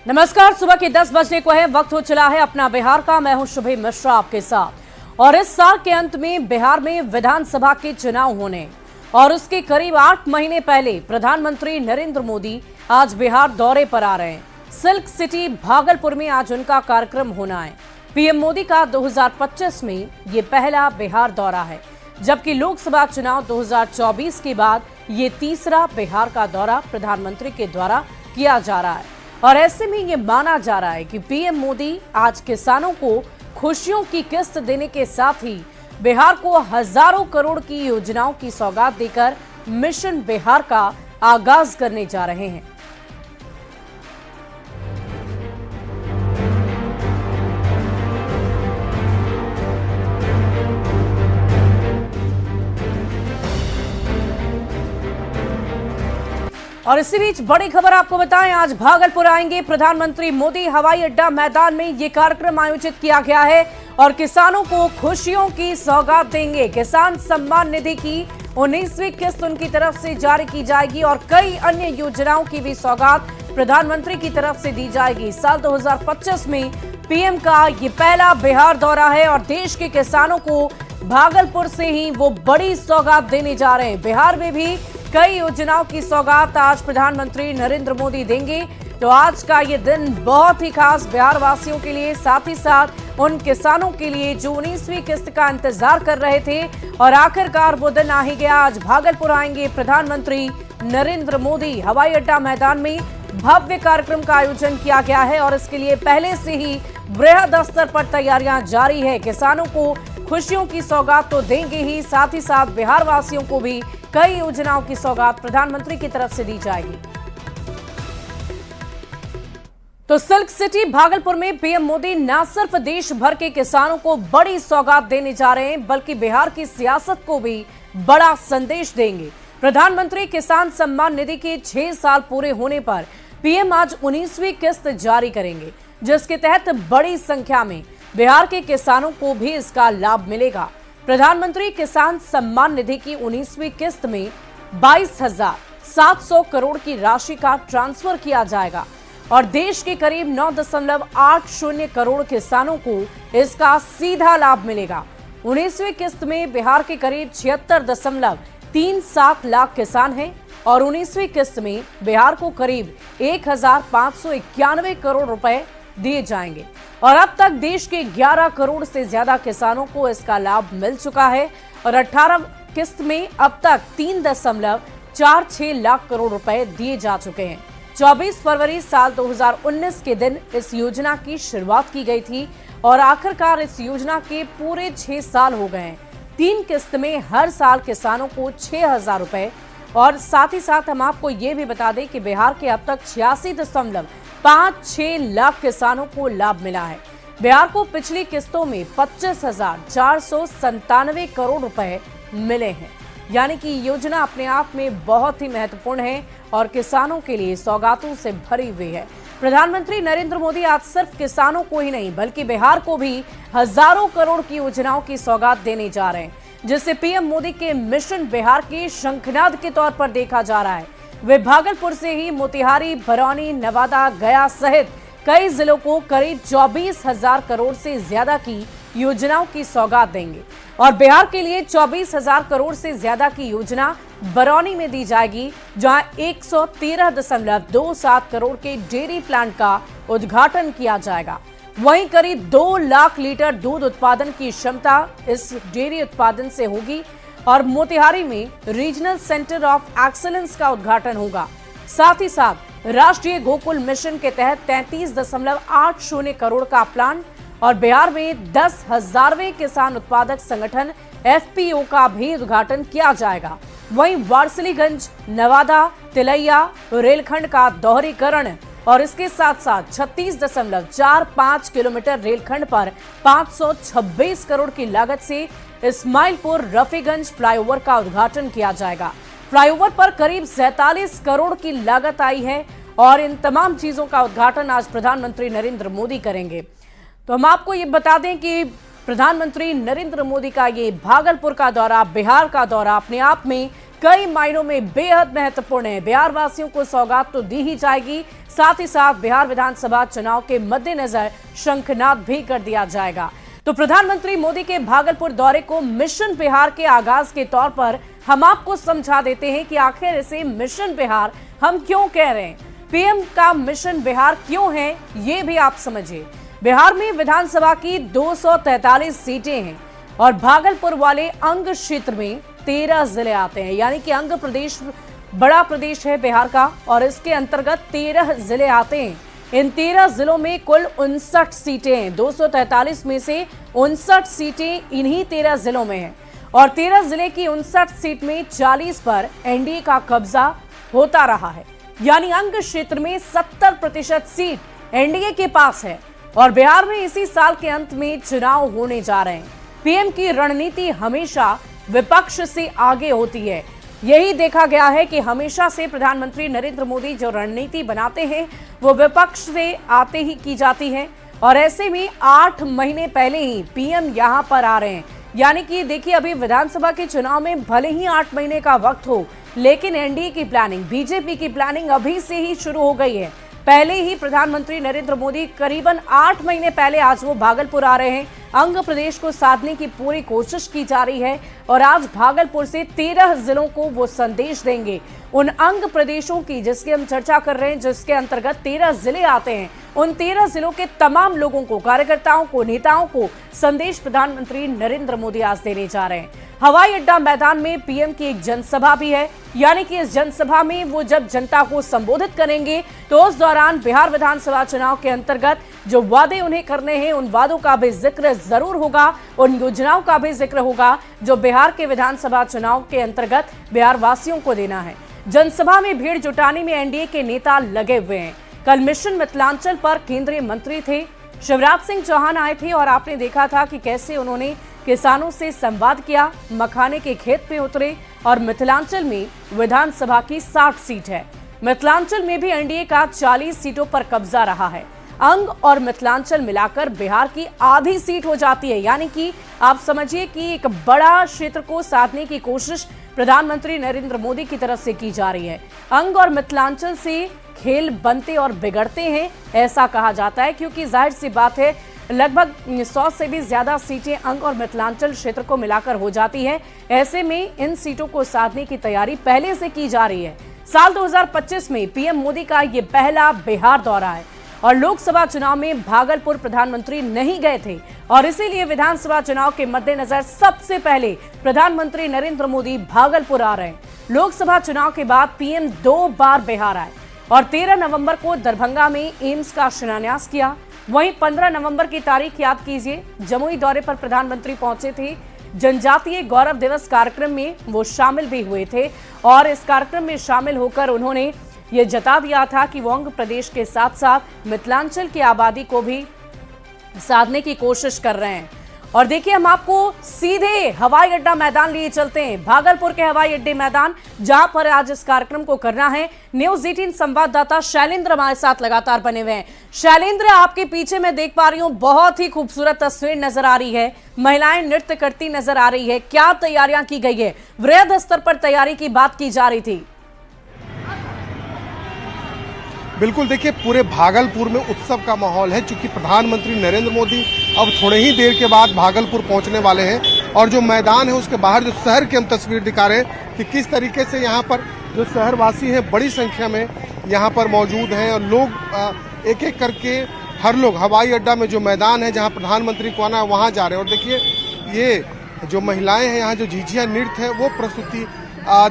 नमस्कार, सुबह के 10 बजने को है। वक्त हो चला है अपना बिहार का। मैं हूं शुभी मिश्रा आपके साथ। और इस साल के अंत में बिहार में विधानसभा के चुनाव होने और उसके करीब 8 महीने पहले प्रधानमंत्री नरेंद्र मोदी आज बिहार दौरे पर आ रहे हैं। सिल्क सिटी भागलपुर में आज उनका कार्यक्रम होना है। पीएम मोदी का 2025 में ये पहला बिहार दौरा है, जबकि लोकसभा चुनाव 2024 के बाद ये तीसरा बिहार का दौरा प्रधानमंत्री के द्वारा किया जा रहा है। और ऐसे में ये माना जा रहा है कि पीएम मोदी आज किसानों को खुशियों की किस्त देने के साथ ही बिहार को हजारों करोड़ की योजनाओं की सौगात देकर मिशन बिहार का आगाज करने जा रहे हैं। और इसी बीच बड़ी खबर आपको बताएं, आज भागलपुर आएंगे प्रधानमंत्री मोदी। हवाई अड्डा मैदान में ये कार्यक्रम आयोजित किया गया है और किसानों को खुशियों की सौगात देंगे। किसान सम्मान निधि की 19वीं किस्त उनकी तरफ से जारी की जाएगी और कई अन्य योजनाओं की भी सौगात प्रधानमंत्री की तरफ से दी जाएगी। साल 2025 में पीएम का ये पहला बिहार दौरा है और देश के किसानों को भागलपुर से ही वो बड़ी सौगात देने जा रहे हैं। बिहार में भी कई योजनाओं की सौगात आज प्रधानमंत्री नरेंद्र मोदी देंगे। तो आज का ये दिन बहुत ही खास बिहार वासियों के लिए, साथ ही साथ उन किसानों के लिए जो 19वीं किस्त का इंतजार कर रहे थे और आखिरकार वो दिन आ ही गया। आज भागलपुर आएंगे प्रधानमंत्री नरेंद्र मोदी। हवाई अड्डा मैदान में भव्य कार्यक्रम का आयोजन किया गया है और इसके लिए पहले से ही बृहद स्तर पर तैयारियां जारी है। किसानों को खुशियों की सौगात तो देंगे ही, साथ ही साथ बिहार वासियों को भी कई योजनाओं की सौगात प्रधानमंत्री की तरफ से दी जाएगी। तो सिल्क सिटी भागलपुर में पीएम मोदी न सिर्फ देश भर के किसानों को बड़ी सौगात देने जा रहे हैं, बल्कि बिहार की सियासत को भी बड़ा संदेश देंगे। प्रधानमंत्री किसान सम्मान निधि के 6 साल पूरे होने पर पीएम आज 19वीं किस्त जारी करेंगे, जिसके तहत बड़ी संख्या में बिहार के किसानों को भी इसका लाभ मिलेगा। प्रधानमंत्री किसान सम्मान निधि की 19वीं किस्त में 22,700 करोड़ की राशि का ट्रांसफर किया जाएगा और देश के करीब 9.80 करोड़ किसानों को इसका सीधा लाभ मिलेगा। 19वीं किस्त में बिहार के करीब 76.37 लाख किसान हैं और 19वीं किस्त में बिहार को करीब 1,591 करोड़ रुपए दिए जाएंगे और अब तक देश के 11 करोड़ से ज्यादा किसानों को इसका लाभ मिल चुका है और 18 किस्त में अब तक 3.46 लाख करोड़ रुपए दिए जा चुके हैं। 24 फरवरी साल 2019 के दिन इस योजना की शुरुआत की गई थी और आखिरकार इस योजना के पूरे 6 साल हो गए हैं। 3 किस्त में हर साल किसानों को 6,000 रुपए और साथ ही साथ हम आपको ये भी बता दें कि बिहार के अब तक 86.56 लाख किसानों को लाभ मिला है। बिहार को पिछली किस्तों में 25,497 करोड़ रुपए मिले हैं, यानी कि योजना अपने आप में बहुत ही महत्वपूर्ण है और किसानों के लिए सौगातों से भरी हुई है। प्रधानमंत्री नरेंद्र मोदी आज सिर्फ किसानों को ही नहीं बल्कि बिहार को भी हजारों करोड़ की योजनाओं की सौगात देने जा रहे हैं, जिसे पीएम मोदी के मिशन बिहार के शंखनाद के तौर पर देखा जा रहा है। वे भागलपुर से ही मोतिहारी, बरौनी, नवादा, गया सहित कई जिलों को करीब 24,000 करोड़ से ज्यादा की योजनाओं की सौगात देंगे और बिहार के लिए 24,000 करोड़ से ज्यादा की योजना बरौनी में दी जाएगी, जहां 113.27 करोड़ के डेयरी प्लांट का उद्घाटन किया जाएगा। वहीं करीब 2 लाख लीटर दूध उत्पादन की क्षमता इस डेयरी उत्पादन से होगी और मोतिहारी में रीजनल सेंटर ऑफ एक्सीलेंस का उद्घाटन होगा। साथ ही साथ राष्ट्रीय गोकुल मिशन के तहत 33.80 करोड़ का प्लांट और बिहार में 10,000वें किसान उत्पादक संगठन एफपीओ का भी उद्घाटन किया जाएगा। वहीं वारसिलीगंज, नवादा, तिलैया रेलखंड का दोहरीकरण और इसके साथ साथ 36.45 किलोमीटर रेलखंड पर 526 करोड़ की लागत से इस्माइलपुर रफीगंज फ्लाईओवर का उद्घाटन किया जाएगा। फ्लाईओवर पर करीब 47 करोड़ की लागत आई है और इन तमाम चीजों का उद्घाटन आज प्रधानमंत्री नरेंद्र मोदी करेंगे। तो हम आपको ये बता दें कि प्रधानमंत्री नरेंद्र मोदी का ये भागलपुर का दौरा, बिहार का दौरा अपने आप में कई मायनों में बेहद महत्वपूर्ण है। बिहार वासियों को सौगात तो दी ही जाएगी, साथ ही साथ बिहार विधानसभा चुनाव के मद्देनजर शंखनाद भी कर दिया जाएगा। तो प्रधानमंत्री मोदी के भागलपुर दौरे को मिशन बिहार के आगाज के तौर पर हम आपको समझा देते हैं कि आखिर इसे मिशन बिहार हम क्यों कह रहे हैं, पीएम का मिशन बिहार क्यों है, ये भी आप समझिए। बिहार में विधानसभा की 243 सीटें हैं और भागलपुर वाले अंग क्षेत्र में 13 जिले आते हैं, यानी कि अंग प्रदेश बड़ा प्रदेश है बिहार का और इसके अंतर्गत 13 जिले आते हैं। इन 13 जिलों में कुल 59 सीटें हैं। 243 में से 59 सीटें इन्हीं 13 जिलों में हैं और 13 जिले की 59 सीट में 40 पर एनडीए का कब्जा होता रहा है, यानी अंग क्षेत्र में 70% सीट एनडीए के पास है और बिहार में इसी साल के अंत में चुनाव होने जा रहे हैं। पीएम की रणनीति हमेशा विपक्ष से आगे होती है। यही देखा गया है कि हमेशा से प्रधानमंत्री नरेंद्र मोदी जो रणनीति बनाते हैं वो विपक्ष से आते ही की जाती है और ऐसे में 8 महीने पहले ही पीएम यहां पर आ रहे हैं। यानी कि देखिए, अभी विधानसभा के चुनाव में भले ही 8 महीने का वक्त हो, लेकिन एनडीए की प्लानिंग, बीजेपी की प्लानिंग अभी से ही शुरू हो गई है। पहले ही प्रधानमंत्री नरेंद्र मोदी करीबन 8 महीने पहले आज वो भागलपुर आ रहे हैं। अंग प्रदेश को साधने की पूरी कोशिश की जा रही है और आज भागलपुर से 13 जिलों को वो संदेश देंगे। उन अंग प्रदेशों की जिसकी हम चर्चा कर रहे हैं, जिसके अंतर्गत 13 जिले आते हैं, उन 13 जिलों के तमाम लोगों को, कार्यकर्ताओं को, नेताओं को संदेश प्रधानमंत्री नरेंद्र मोदी आज देने जा रहे हैं। हवाई अड्डा मैदान में पीएम की एक जनसभा भी है, यानी कि इस जनसभा में वो जब जनता को संबोधित करेंगे तो उस दौरान बिहार विधानसभा चुनाव के अंतर्गत जो वादे उन्हें करने हैं, उन वादों का भी जिक्र जरूर होगा, उन योजनाओं का भी जिक्र होगा जो बिहार के विधानसभा चुनाव के अंतर्गत बिहार वासियों को देना है। जनसभा में भीड़ जुटाने में एनडीए के नेता लगे हुए हैं। कल मिशन मिथिलांचल पर केंद्रीय मंत्री थे शिवराज सिंह चौहान आए थे और आपने देखा था कि कैसे उन्होंने किसानों से संवाद किया, मखाने के खेत पे उतरे और मिथिलांचल में विधानसभा की 60 सीट है। मिथिलांचल में भी एनडीए का 40 सीटों पर कब्जा रहा है। अंग और मिथिलांचल मिलाकर बिहार की आधी सीट हो जाती है, यानी कि आप समझिए कि एक बड़ा क्षेत्र को साधने की कोशिश प्रधानमंत्री नरेंद्र मोदी की तरफ से की जा रही है। अंग और मिथिलांचल से खेल बनते और बिगड़ते हैं, ऐसा कहा जाता है, क्योंकि जाहिर सी बात है लगभग 100 से भी ज्यादा सीटें अंग और मिथिलांचल क्षेत्र को मिलाकर हो जाती है। ऐसे में इन सीटों को साधने की तैयारी पहले से की जा रही है। साल 2025 में पीएम मोदी का ये पहला बिहार दौरा है और लोकसभा चुनाव में भागलपुर प्रधानमंत्री नहीं गए थे और इसीलिए विधानसभा चुनाव के मद्देनजर सबसे पहले प्रधानमंत्री नरेंद्र मोदी भागलपुर आ रहे हैं। लोकसभा चुनाव के बाद पीएम 2 बार बिहार आए और 13 नवंबर को दरभंगा में एम्स का शिलान्यास किया। वहीं 15 नवंबर की तारीख याद कीजिए, जमुई दौरे पर प्रधानमंत्री पहुंचे थे। जनजातीय गौरव दिवस कार्यक्रम में वो शामिल भी हुए थे और इस कार्यक्रम में शामिल होकर उन्होंने ये जता दिया था कि वो अंग प्रदेश के साथ साथ मिथिलांचल की आबादी को भी साधने की कोशिश कर रहे हैं। और देखिए, हम आपको सीधे हवाई अड्डा मैदान लिए चलते हैं, भागलपुर के हवाई अड्डे मैदान, जहां पर आज इस कार्यक्रम को करना है। न्यूज़ 18 संवाददाता शैलेंद्र हमारे साथ लगातार बने हुए हैं। शैलेंद्र, आपके पीछे मैं देख पा रही हूँ बहुत ही खूबसूरत तस्वीर नजर आ रही है, महिलाएं नृत्य करती नजर आ रही है। क्या तैयारियां की गई है? वृहद स्तर पर तैयारी की बात की जा रही थी। बिल्कुल, देखिए पूरे भागलपुर में उत्सव का माहौल है, क्योंकि प्रधानमंत्री नरेंद्र मोदी अब थोड़े ही देर के बाद भागलपुर पहुंचने वाले हैं। और जो मैदान है उसके बाहर जो शहर की हम तस्वीर दिखा रहे हैं कि किस तरीके से यहाँ पर जो शहरवासी हैं बड़ी संख्या में यहाँ पर मौजूद हैं और लोग एक एक करके हर लोग हवाई अड्डा में जो मैदान है जहाँ प्रधानमंत्री को आना है वहाँ जा रहे हैं। और देखिए ये जो महिलाएँ हैं यहाँ जो झिझिया नृत्य है वो प्रस्तुति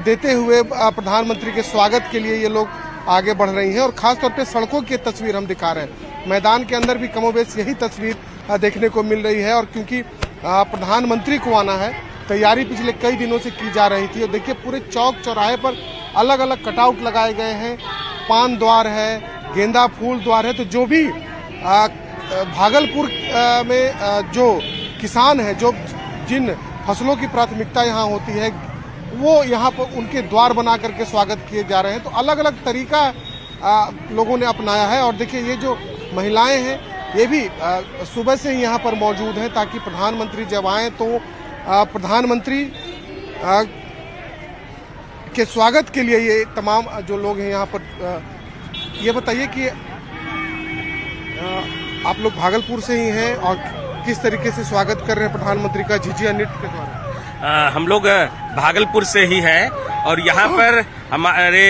देते हुए प्रधानमंत्री के स्वागत के लिए ये लोग आगे बढ़ रही हैं। और खासतौर पे सड़कों की तस्वीर हम दिखा रहे हैं, मैदान के अंदर भी कमोबेश यही तस्वीर देखने को मिल रही है। और क्योंकि प्रधानमंत्री को आना है, तैयारी पिछले कई दिनों से की जा रही थी। और देखिए पूरे चौक चौराहे पर अलग अलग कटआउट लगाए गए हैं, पान द्वार है, गेंदा फूल द्वार है। तो जो भी भागलपुर में जो किसान है, जो जिन फसलों की प्राथमिकता यहाँ होती है, वो यहाँ पर उनके द्वार बना करके स्वागत किए जा रहे हैं। तो अलग अलग तरीका लोगों ने अपनाया है। और देखिए ये जो महिलाएं हैं ये भी सुबह से ही यहाँ पर मौजूद हैं, ताकि प्रधानमंत्री जब आएँ तो प्रधानमंत्री के स्वागत के लिए ये तमाम जो लोग हैं यहाँ पर, ये बताइए कि आप लोग भागलपुर से ही हैं और किस तरीके से स्वागत कर रहे हैं प्रधानमंत्री का झिझिया नृत्य के द्वारा? हम लोग भागलपुर से ही हैं और यहाँ पर हमारे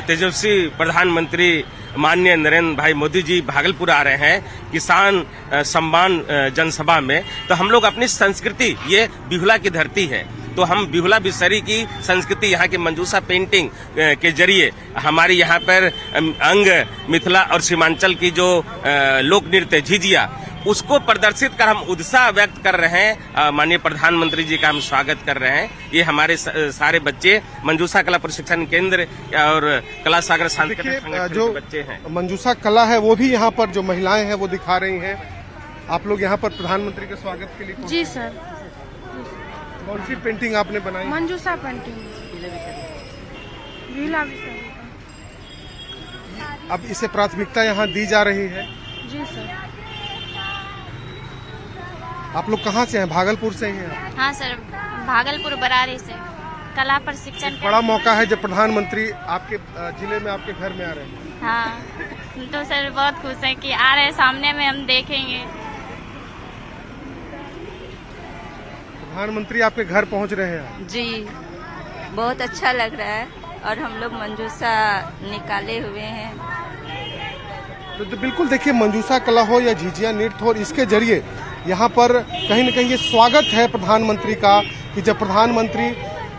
तेजस्वी प्रधानमंत्री माननीय नरेंद्र भाई मोदी जी भागलपुर आ रहे हैं किसान सम्मान जनसभा में। तो हम लोग अपनी संस्कृति, ये बिहुला की धरती है, तो हम बिहुला बिसरी की संस्कृति, यहाँ के मंजूसा पेंटिंग के जरिए हमारी यहाँ पर अंग मिथिला और सीमांचल की जो लोक नृत्य झिझिया, उसको प्रदर्शित कर हम उत्साह व्यक्त कर रहे हैं। माननीय प्रधानमंत्री जी का हम स्वागत कर रहे हैं। ये हमारे सारे बच्चे मंजूसा कला प्रशिक्षण केंद्र और कला सागर सांस्कृतिक संगठन जो के बच्चे हैं। मंजूसा कला है वो भी यहाँ पर जो महिलाएं हैं वो दिखा रही हैं। आप लोग यहाँ पर प्रधानमंत्री के स्वागत के लिए जी सर। कौन सी पेंटिंग आपने बनाई? मंजूसा पेंटिंग। बिहुला बिसरी। अब इसे प्राथमिकता यहाँ दी जा रही है। जी सर। आप लोग कहाँ से हैं? भागलपुर से ही हैं? हाँ सर, भागलपुर बरारी से कला प्रशिक्षण। बड़ा मौका है जब प्रधानमंत्री आपके जिले में आपके घर में आ रहे हैं। हाँ, तो सर बहुत खुश है कि आ रहे हैं, सामने में हम देखेंगे। प्रधानमंत्री आपके घर पहुंच रहे हैं? जी, बहुत अच्छा लग रहा है और हम लोग मंजूसा निकाले हुए हैं। तो बिल्कुल देखिए, मंजूसा कला हो या झिझिया नृत्य हो, इसके जरिए यहाँ पर कहीं न कहीं ये स्वागत है प्रधानमंत्री का कि जब प्रधानमंत्री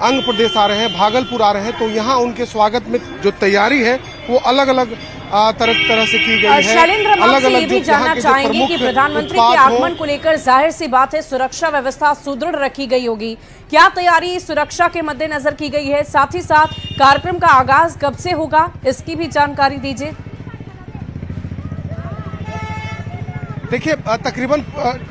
अंग प्रदेश आ रहे हैं, भागलपुर आ रहे हैं, तो यहाँ उनके स्वागत में जो तैयारी है वो अलग अलग तरह से की गई है। शैलेंद्र, हम अलग आपसे ये अलग भी जानना चाहेंगे कि प्रधानमंत्री के आगमन को लेकर जाहिर सी बात है सुरक्षा व्यवस्था सुदृढ़ रखी गई होगी। क्या तैयारी सुरक्षा के मद्देनजर की गई है? साथ ही साथ कार्यक्रम का आगाज कब से होगा, इसकी भी जानकारी दीजिए। देखिए, तकरीबन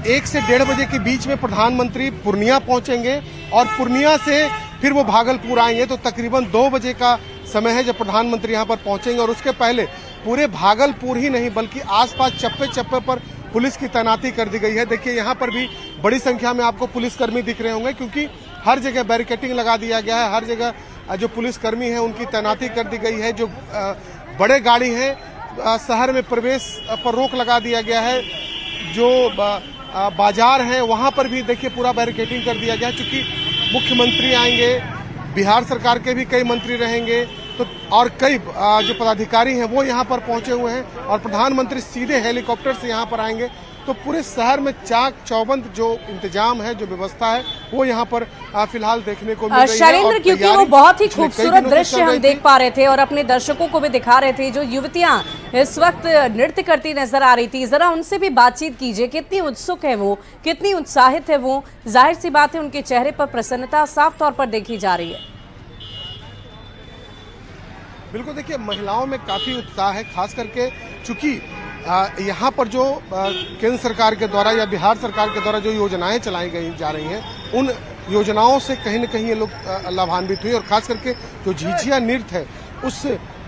1 से 1:30 बजे के बीच में प्रधानमंत्री पूर्णिया पहुंचेंगे और पूर्णिया से फिर वो भागलपुर आएंगे। तो तकरीबन 2 बजे का समय है जब प्रधानमंत्री यहां पर पहुंचेंगे और उसके पहले पूरे भागलपुर ही नहीं बल्कि आसपास चप्पे चप्पे पर पुलिस की तैनाती कर दी गई है। देखिए, यहाँ पर भी बड़ी संख्या में आपको पुलिसकर्मी दिख रहे होंगे क्योंकि हर जगह बैरिकेटिंग लगा दिया गया है। हर जगह जो पुलिसकर्मी है उनकी तैनाती कर दी गई है। जो बड़े गाड़ी हैं, शहर में प्रवेश पर रोक लगा दिया गया है। जो बाजार है वहां पर भी देखिए पूरा बैरिकेडिंग कर दिया गया है। चूंकि मुख्यमंत्री आएंगे, बिहार सरकार के भी कई मंत्री रहेंगे, तो और कई जो पदाधिकारी हैं वो यहाँ पर पहुंचे हुए हैं और प्रधानमंत्री सीधे हेलीकॉप्टर से यहाँ पर आएंगे। तो पूरे शहर में चाक चौबंद जो इंतजाम है, जो व्यवस्था है, वो यहाँ पर फिलहाल देखने को मिल रही है। शैलेंद्र, क्योंकि वो बहुत ही खूबसूरत दृश्य हम देख पा रहे थे और अपने दर्शकों को भी दिखा रहे थे, जो युवतियां इस वक्त नृत्य करती नजर आ रही थी, जरा उनसे भी बातचीत कीजिए। कितनी उत्सुक है वो, कितनी उत्साहित है वो? जाहिर सी बात है उनके चेहरे पर प्रसन्नता साफ तौर पर देखी जा रही है। बिल्कुल, देखिए महिलाओं में काफी उत्साह है, खास करके चूंकि यहाँ पर जो केंद्र सरकार के द्वारा या बिहार सरकार के द्वारा जो योजनाएं चलाई गई जा रही हैं, उन योजनाओं से कहीं न कहीं ये लोग लाभान्वित हुए और खास करके जो झिझिया नृत्य है, उस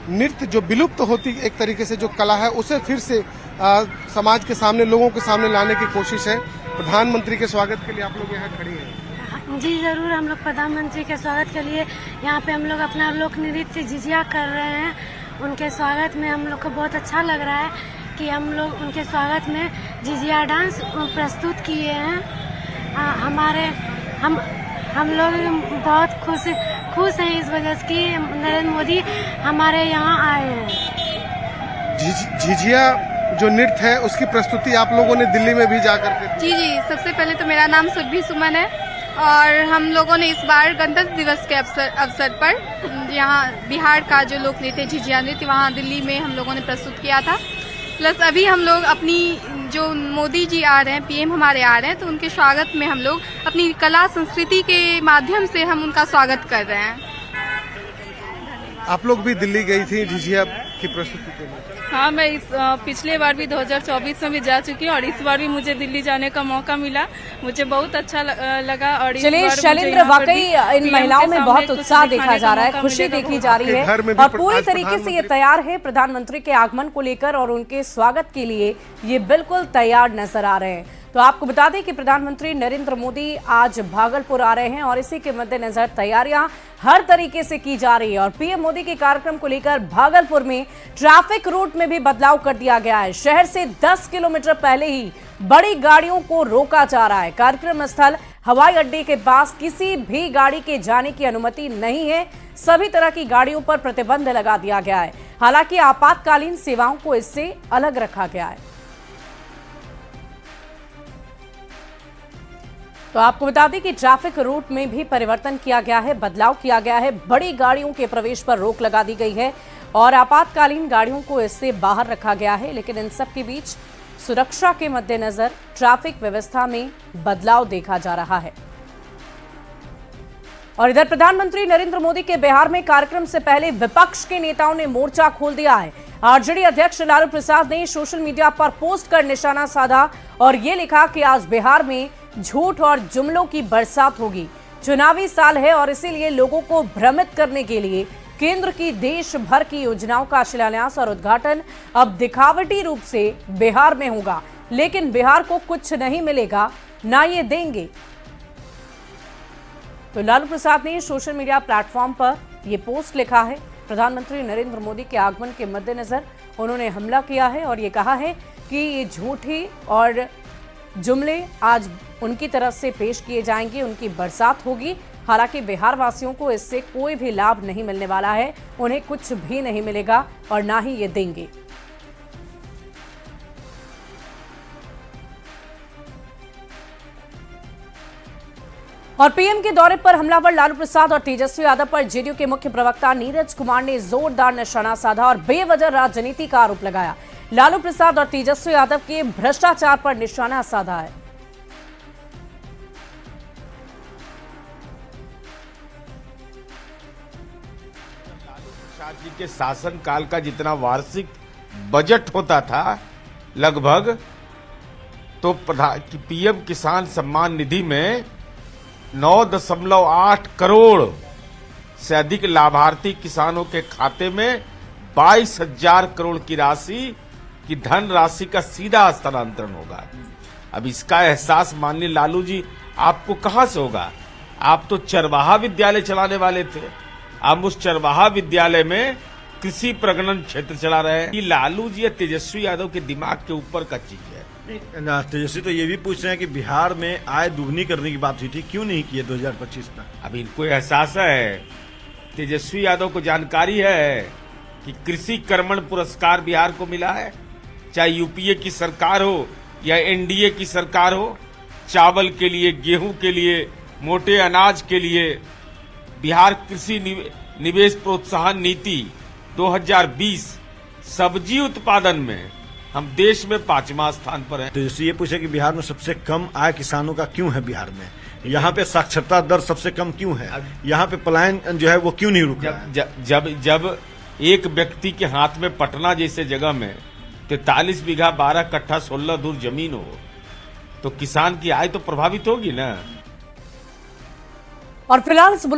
नृत्य जो विलुप्त होती एक तरीके से जो कला है, उसे फिर से समाज के सामने, लोगों के सामने लाने की कोशिश है। प्रधानमंत्री के स्वागत के लिए आप लोग यहाँ खड़ी हैं। जी जरूर, हम लोग प्रधानमंत्री के स्वागत के लिए यहाँ पे हम लोग अपना लोक नृत्य झिझिया कर रहे हैं। उनके स्वागत में हम लोग को बहुत अच्छा लग रहा है कि हम लोग उनके स्वागत में झिझिया डांस प्रस्तुत किए हैं। हम लोग बहुत खुश हैं इस वजह से कि नरेंद्र मोदी हमारे यहाँ आए हैं। झिझिया जो नृत्य है उसकी प्रस्तुति आप लोगों ने दिल्ली में भी जाकर के जी, सबसे पहले तो मेरा नाम सुरभि सुमन है और हम लोगों ने इस बार गणतंत्र दिवस के अवसर पर यहाँ बिहार का जो लोक नृत्य झिझिया नृत्य वहाँ दिल्ली में हम लोगों ने प्रस्तुत किया था। प्लस अभी हम लोग अपनी जो मोदी जी आ रहे हैं, पीएम हमारे आ रहे हैं, तो उनके स्वागत में हम लोग अपनी कला संस्कृति के माध्यम से हम उनका स्वागत कर रहे हैं। आप लोग भी दिल्ली गई थी झिझिया की प्रस्तुति के लिए? हाँ, मैं इस पिछले बार भी 2024 में भी जा चुकी हूँ और इस बार भी मुझे दिल्ली जाने का मौका मिला। मुझे बहुत अच्छा लगा। और चलिए शैलेंद्र, वाकई इन महिलाओं में बहुत उत्साह देखा जा रहा है, खुशी देखी जा रही है और पूरी तरीके से ये तैयार है प्रधानमंत्री के आगमन को लेकर और उनके स्वागत के लिए ये बिल्कुल तैयार नजर आ रहे हैं। तो आपको बता दें कि प्रधानमंत्री नरेंद्र मोदी आज भागलपुर आ रहे हैं और इसी के मद्देनजर तैयारियां हर तरीके से की जा रही है और पीएम मोदी के कार्यक्रम को लेकर भागलपुर में ट्रैफिक रूट में भी बदलाव कर दिया गया है। शहर से 10 किलोमीटर पहले ही बड़ी गाड़ियों को रोका जा रहा है। कार्यक्रम स्थल हवाई अड्डे के पास किसी भी गाड़ी के जाने की अनुमति नहीं है। सभी तरह की गाड़ियों पर प्रतिबंध लगा दिया गया है। हालांकि आपातकालीन सेवाओं को इससे अलग रखा गया है। तो आपको बता दें कि ट्रैफिक रूट में भी परिवर्तन किया गया है, बदलाव किया गया है। बड़ी गाड़ियों के प्रवेश पर रोक लगा दी गई है और आपातकालीन गाड़ियों को इससे बाहर रखा गया है। लेकिन इन सब के बीच सुरक्षा के मद्देनजर ट्रैफिक व्यवस्था में बदलाव देखा जा रहा है। और इधर प्रधानमंत्री नरेंद्र मोदी के बिहार में कार्यक्रम से पहले विपक्ष के नेताओं ने मोर्चा खोल दिया है। आरजेडी अध्यक्ष लालू प्रसाद ने सोशल मीडिया पर पोस्ट कर निशाना साधा और ये लिखा कि आज बिहार में झूठ और जुमलों की बरसात होगी। चुनावी साल है और इसीलिए लोगों को भ्रमित करने के लिए केंद्र की देश भर की योजनाओं का शिलान्यास और उद्घाटन अब दिखावटी रूप से बिहार में होगा, लेकिन बिहार को कुछ नहीं मिलेगा, ना ये देंगे। तो लालू प्रसाद ने सोशल मीडिया प्लेटफॉर्म पर यह पोस्ट लिखा है। प्रधानमंत्री नरेंद्र मोदी के आगमन के मद्देनजर उन्होंने हमला किया है और ये कहा है कि ये झूठी और जुमले आज उनकी तरफ से पेश किए जाएंगे, उनकी बरसात होगी। हालांकि बिहार वासियों को इससे कोई भी लाभ नहीं मिलने वाला है, उन्हें कुछ भी नहीं मिलेगा और ना ही ये देंगे। और पीएम के दौरे पर हमलावर लालू प्रसाद और तेजस्वी यादव पर जेडीयू के मुख्य प्रवक्ता नीरज कुमार ने जोरदार निशाना साधा और बेवजह राजनीति का आरोप लगाया। लालू प्रसाद और तेजस्वी यादव के भ्रष्टाचार पर निशाना साधा है। लालू प्रसाद जी के शासनकाल का जितना वार्षिक बजट होता था लगभग, तो पीएम किसान सम्मान निधि में 9.8 करोड़ से अधिक लाभार्थी किसानों के खाते में 22,000 करोड़ की राशि की धन राशि का सीधा हस्तांतरण होगा। अब इसका एहसास माननीय लालू जी आपको कहां से होगा? आप तो चरवाहा विद्यालय चलाने वाले थे। आप उस चरवाहा विद्यालय में कृषि प्रगणन क्षेत्र चला रहे हैं। ये लालू जी या तेजस्वी यादव के दिमाग के ऊपर का चीज है। तेजस्वी तो ये भी पूछ रहे हैं कि बिहार में आय दुगनी करने की बात हुई थी, क्यों नहीं किए 2025 में? अब इनको एहसास है, तेजस्वी यादव को जानकारी है कि कृषि कर्मण पुरस्कार बिहार को मिला है। चाहे यूपीए की सरकार हो या एनडीए की सरकार हो, चावल के लिए, गेहूं के लिए, मोटे अनाज के लिए बिहार कृषि निवेश प्रोत्साहन नीति 2020 सब्जी उत्पादन में हम देश में 5वां स्थान पर हैं। तो ये पूछे कि बिहार में सबसे कम आय किसानों का क्यों है? बिहार में यहाँ पे साक्षरता दर सबसे कम क्यों है? यहाँ पे पलायन जो है वो क्यों नहीं रुक रहा है? जब एक व्यक्ति के हाथ में पटना जैसे जगह में 43 बीघा 12 कट्ठा 16 दूर जमीन हो, तो किसान की आय तो प्रभावित होगी ना। और फिलहाल